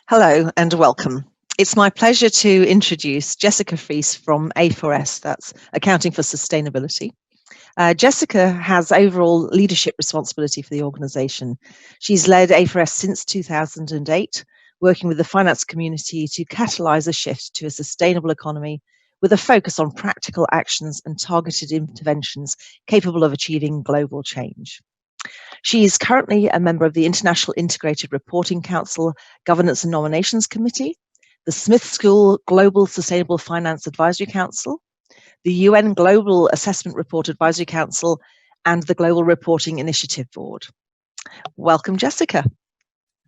Hello and welcome. It's my pleasure to introduce Jessica Fries from A4S, that's Accounting for Sustainability. Jessica has overall leadership responsibility for the organisation. She's led A4S since 2008, working with the finance community to catalyse a shift to a sustainable economy with a focus on practical actions and targeted interventions capable of achieving global change. She is currently a member of the International Integrated Reporting Council Governance and Nominations Committee, the Smith School Global Sustainable Finance Advisory Council, the UN Global Assessment Report Advisory Council, and the Global Reporting Initiative Board. Welcome, Jessica.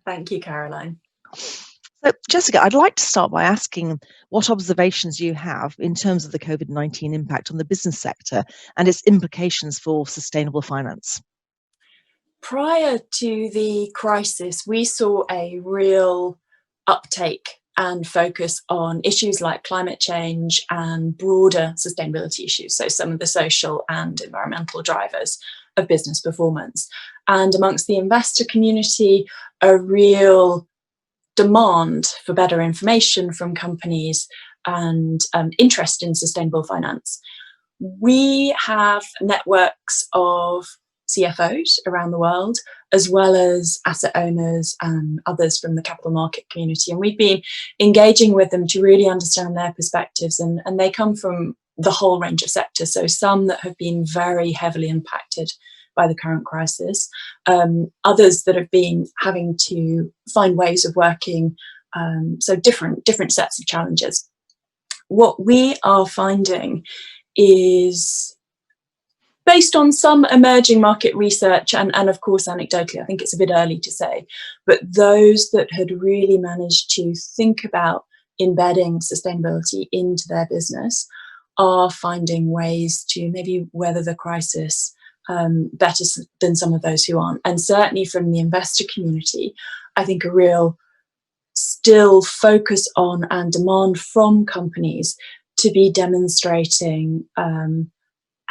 Thank you, Caroline. So, Jessica, I'd like to start by asking what observations you have in terms of the COVID-19 impact on the business sector and its implications for sustainable finance. Prior to the crisis, we saw a real uptake and focus on issues like climate change and broader sustainability issues, so some of the social and environmental drivers of business performance. And amongst the investor community, a real demand for better information from companies and interest in sustainable finance. We have networks of CFOs around the world, as well as asset owners and others from the capital market community. And we've been engaging with them to really understand their perspectives. And they come from the whole range of sectors. So some that have been very heavily impacted by the current crisis, others that have been having to find ways of working, so different sets of challenges. What we are finding is, based on some emerging market research and of course anecdotally, I think it's a bit early to say, but those that had really managed to think about embedding sustainability into their business are finding ways to maybe weather the crisis better than some of those who aren't. And certainly from the investor community, I think a real still focus on and demand from companies to be demonstrating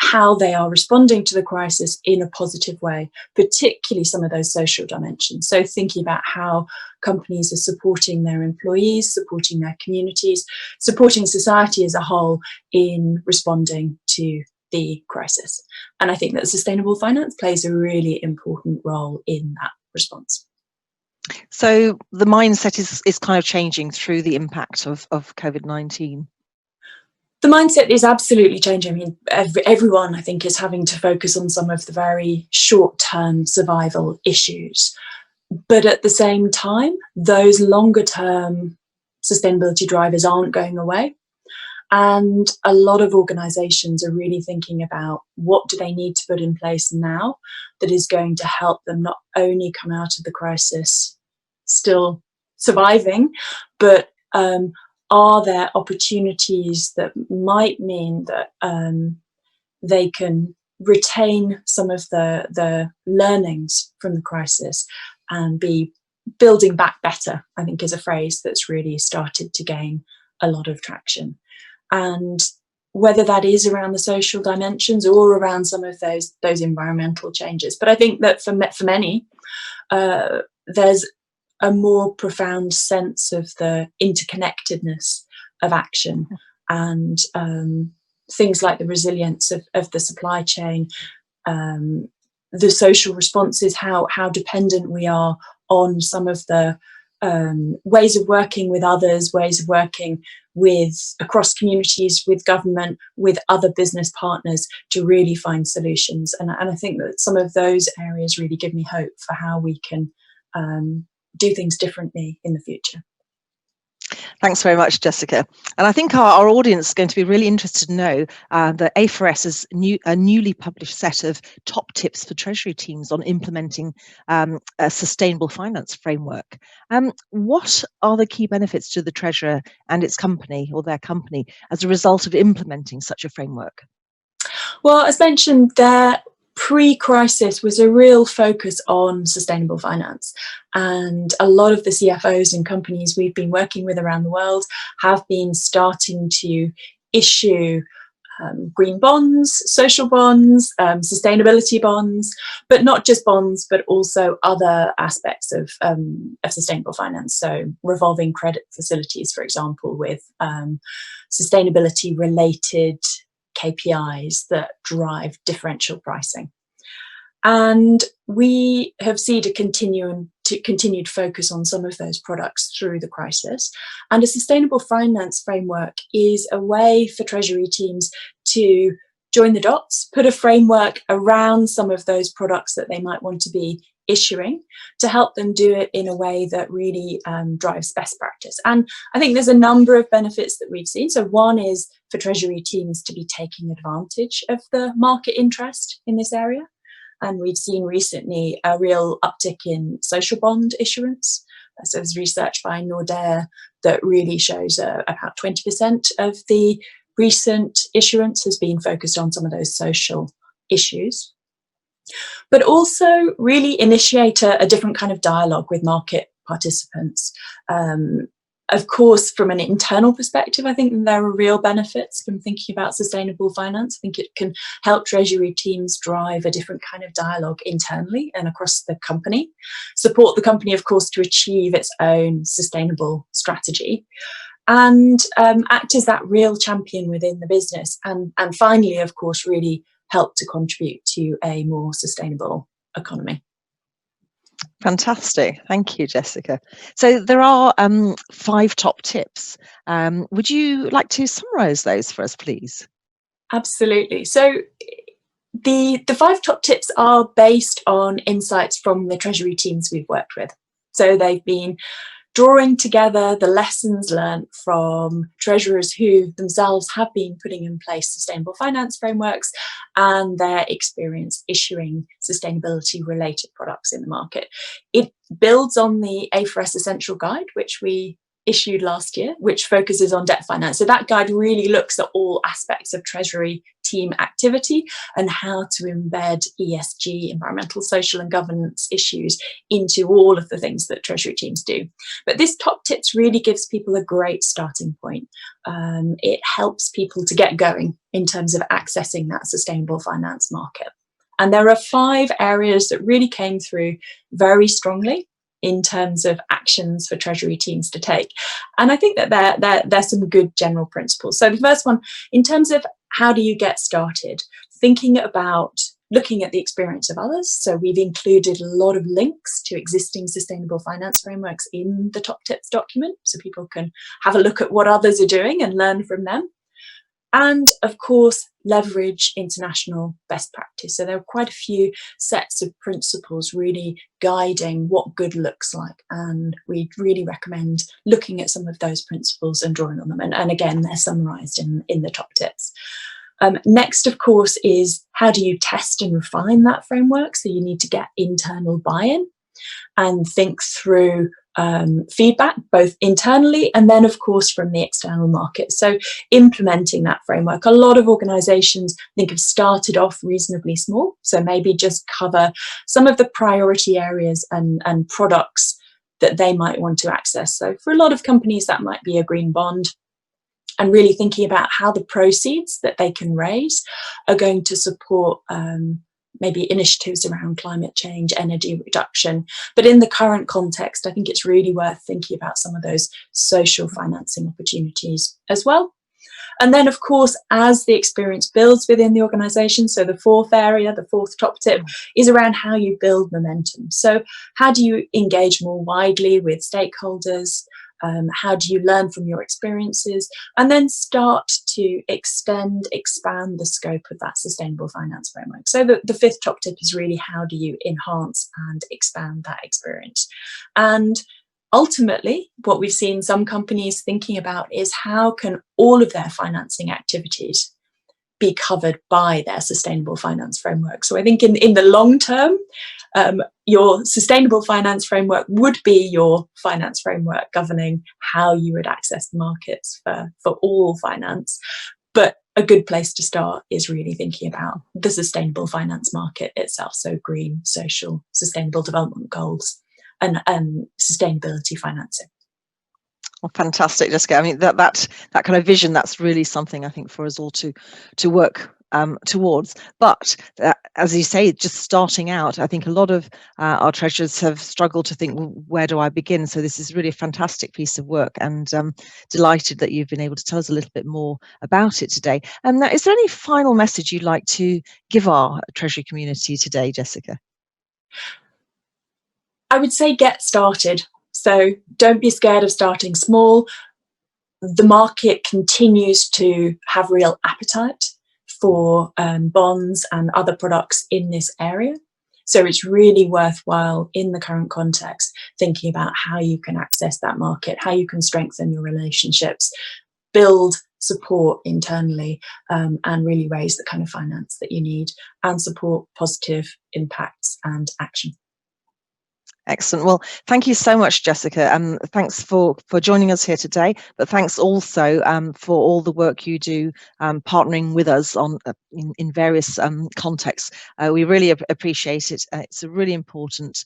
how they are responding to the crisis in a positive way, particularly some of those social dimensions. So thinking about how companies are supporting their employees, supporting their communities, supporting society as a whole in responding to the crisis. And I think that sustainable finance plays a really important role in that response. So the mindset is kind of changing through the impact of COVID-19. The mindset is absolutely changing. I mean, everyone, I think, is having to focus on some of the very short-term survival issues. But at the same time, those longer-term sustainability drivers aren't going away. And a lot of organisations are really thinking about what do they need to put in place now that is going to help them not only come out of the crisis still surviving, but are there opportunities that might mean that they can retain some of the learnings from the crisis and be building back better, I think is a phrase that's really started to gain a lot of traction. And whether that is around the social dimensions or around some of those environmental changes. But I think that for many, there's a more profound sense of the interconnectedness of action and things like the resilience of the supply chain, the social responses, how dependent we are on some of the ways of working with others, ways of working with across communities, with government, with other business partners to really find solutions. And I think that some of those areas really give me hope for how we can do things differently in the future. Thanks very much, Jessica. And I think our audience is going to be really interested to know that A4S is a newly published set of top tips for treasury teams on implementing a sustainable finance framework. What are the key benefits to the treasurer and its company or their company as a result of implementing such a framework? Well, as mentioned, there pre-crisis was a real focus on sustainable finance, and a lot of the CFOs and companies we've been working with around the world have been starting to issue green bonds, social bonds, sustainability bonds, but not just bonds, but also other aspects of sustainable finance. So revolving credit facilities, for example, with sustainability related KPIs that drive differential pricing. And we have seen a continued focus on some of those products through the crisis. And a sustainable finance framework is a way for Treasury teams to join the dots, put a framework around some of those products that they might want to be issuing, to help them do it in a way that really drives best practice. And I think there's a number of benefits that we've seen. So one is for Treasury teams to be taking advantage of the market interest in this area. And we've seen recently a real uptick in social bond issuance. So there's research by Nordea that really shows about 20% of the recent issuance has been focused on some of those social issues. But also really initiate a different kind of dialogue with market participants. Of course, from an internal perspective, I think there are real benefits from thinking about sustainable finance. I think it can help Treasury teams drive a different kind of dialogue internally and across the company, support the company, of course, to achieve its own sustainable strategy, and act as that real champion within the business. And finally, of course, really help to contribute to a more sustainable economy. Fantastic. Thank you, Jessica. So there are 5 top tips. Would you like to summarise those for us, please? Absolutely. So the 5 top tips are based on insights from the Treasury teams we've worked with. So they've been drawing together the lessons learned from treasurers who themselves have been putting in place sustainable finance frameworks and their experience issuing sustainability related products in the market. It builds on the A4S Essential Guide, which we issued last year, which focuses on debt finance. So that guide really looks at all aspects of Treasury team activity and how to embed ESG, environmental, social and governance issues into all of the things that Treasury teams do. But this top tips really gives people a great starting point. It helps people to get going in terms of accessing that sustainable finance market. And there are 5 areas that really came through very strongly in terms of actions for Treasury teams to take. And I think that there's some good general principles. So the first one, in terms of how do you get started, thinking about looking at the experience of others. So we've included a lot of links to existing sustainable finance frameworks in the top tips document, so people can have a look at what others are doing and learn from them. And of course, leverage international best practice. So there are quite a few sets of principles really guiding what good looks like. And we really recommend looking at some of those principles and drawing on them. And again, they're summarised in the top tips. Next, of course, is how do you test and refine that framework? So you need to get internal buy-in and think through feedback, both internally and then, of course, from the external market. So implementing that framework. A lot of organisations, I think, have started off reasonably small. So maybe just cover some of the priority areas and products that they might want to access. So for a lot of companies, that might be a green bond, and really thinking about how the proceeds that they can raise are going to support maybe initiatives around climate change, energy reduction. But in the current context, I think it's really worth thinking about some of those social financing opportunities as well. And then, of course, as the experience builds within the organisation, so the 4th area, the 4th top tip, is around how you build momentum. So how do you engage more widely with stakeholders? How do you learn from your experiences, and then start to expand the scope of that sustainable finance framework? So the 5th top tip is really how do you enhance and expand that experience? And ultimately, what we've seen some companies thinking about is how can all of their financing activities be covered by their sustainable finance framework. So I think in the long term, your sustainable finance framework would be your finance framework governing how you would access the markets for all finance. But a good place to start is really thinking about the sustainable finance market itself. So green, social, sustainable development goals and sustainability financing. Well, fantastic, Jessica. I mean, that kind of vision, that's really something I think for us all to work towards. But as you say, just starting out, I think a lot of our treasurers have struggled to think, well, where do I begin? So this is really a fantastic piece of work, and delighted that you've been able to tell us a little bit more about it today. Now, is there any final message you'd like to give our Treasury community today, Jessica? I would say get started. So don't be scared of starting small. The market continues to have real appetite for bonds and other products in this area. So it's really worthwhile in the current context thinking about how you can access that market, how you can strengthen your relationships, build support internally, and really raise the kind of finance that you need and support positive impacts and action. Excellent. Well, thank you so much, Jessica. Thanks for joining us here today, but thanks also for all the work you do partnering with us on in various contexts. We really appreciate it. It's a really important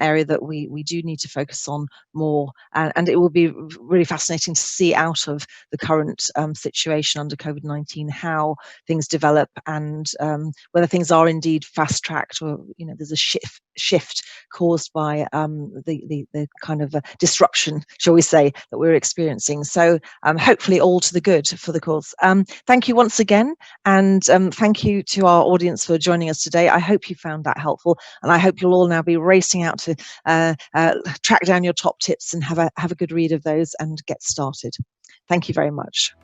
area that we do need to focus on more, and it will be really fascinating to see out of the current situation under COVID-19 how things develop, and whether things are indeed fast tracked, or there's a shift caused by the kind of disruption, shall we say, that we're experiencing. So hopefully all to the good for the cause. Thank you once again, and thank you to our audience for joining us today. I hope you found that helpful, and I hope you'll all now be racing out to track down your top tips and have a good read of those and get started. Thank you very much.